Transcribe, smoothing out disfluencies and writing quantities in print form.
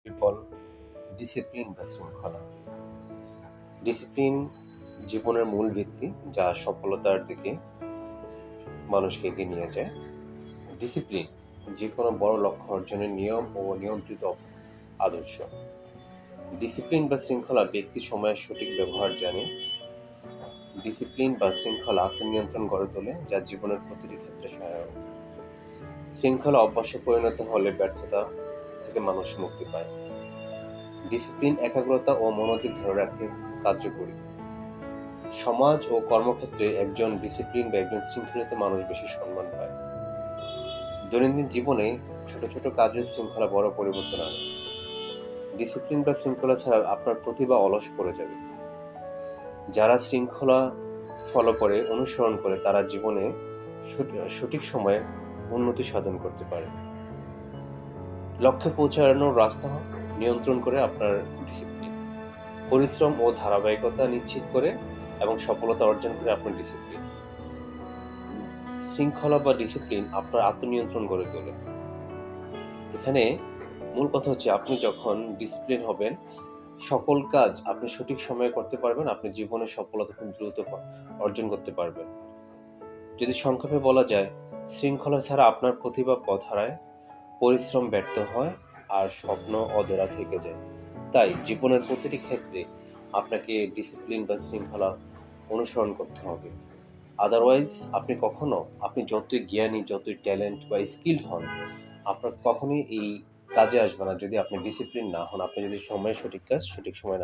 People discipline বা শৃঙ্খলা। Discipline জীবনের মূল ভিত্তি, যা সফলতার দিকে মানুষকে এগিয়ে নিয়ে যায়। ডিসিপ্লিন যে কোনো বড় লক্ষ্য অর্জনের নিয়ম ও নিয়ন্ত্রিত আদর্শ। ডিসিপ্লিন বা শৃঙ্খলা ব্যক্তি সময়ের সঠিক ব্যবহার জানে। ডিসিপ্লিন বা শৃঙ্খলা আত্মনিয়ন্ত্রণ গড়ে তোলে, যা জীবনের প্রতিটি ক্ষেত্রে সহায়ক। শৃঙ্খলা অভ্যাসে পরিণত হলে ব্যর্থতা থেকে মানুষ মুক্তি পায়। ডিসিপ্লিন একাগ্রতা ও মনোযোগ ধরে রাখতে কার্যকরী। সমাজ ও কর্মক্ষেত্রে একজন ডিসিপ্লিন বা একজন শৃঙ্খলিত মানুষ বেশি সম্মান পায়। দৈনন্দিন জীবনে ছোট ছোট কাজের শৃঙ্খলা বড় পরিবর্তন আনে। ডিসিপ্লিন বা শৃঙ্খলা ছাড়া আপনার প্রতিভা অলস পড়ে যাবে। যারা শৃঙ্খলা ফলো করে, অনুসরণ করে, তারা জীবনে সঠিক সময়ে উন্নতি সাধন করতে পারে। লক্ষ্যে পৌঁছানোর রাস্তা নিয়ন্ত্রণ করে আপনার ডিসিপ্লিন। পরিশ্রম ও ধারাবাহিকতা নিশ্চিত করে এবং সফলতা অর্জন করে আপনার ডিসিপ্লিন। শৃঙ্খলা বা ডিসিপ্লিন আপনার আত্মনিয়ন্ত্রণ গড়ে তোলে। এখানে মূল কথা হচ্ছে, আপনি যখন ডিসিপ্লিন হবেন, সকল কাজ আপনি সঠিক সময়ে করতে পারবেন, আপনি জীবনে সফলতা খুব দ্রুত অর্জন করতে পারবেন। যদি সংক্ষেপে বলা যায়, শৃঙ্খলা ছাড়া আপনার প্রতিভা পথ হারায়, পরিশ্রম ব্যর্থ হয়, আর স্বপ্ন অধরা থেকে যায়। তাই জীবনের প্রতিটি ক্ষেত্রে আপনাকে ডিসিপ্লিন বা শৃঙ্খলা অনুসরণ করতে হবে। আদারওয়াইজ আপনি যতই জ্ঞানী, যতই ট্যালেন্ট বা স্কিল্ড হন, আপনার কখনোই এই কাজে আসবে না যদি আপনি ডিসিপ্লিন না হন, আপনি যদি সময়ে সঠিক কাজ সঠিক সময়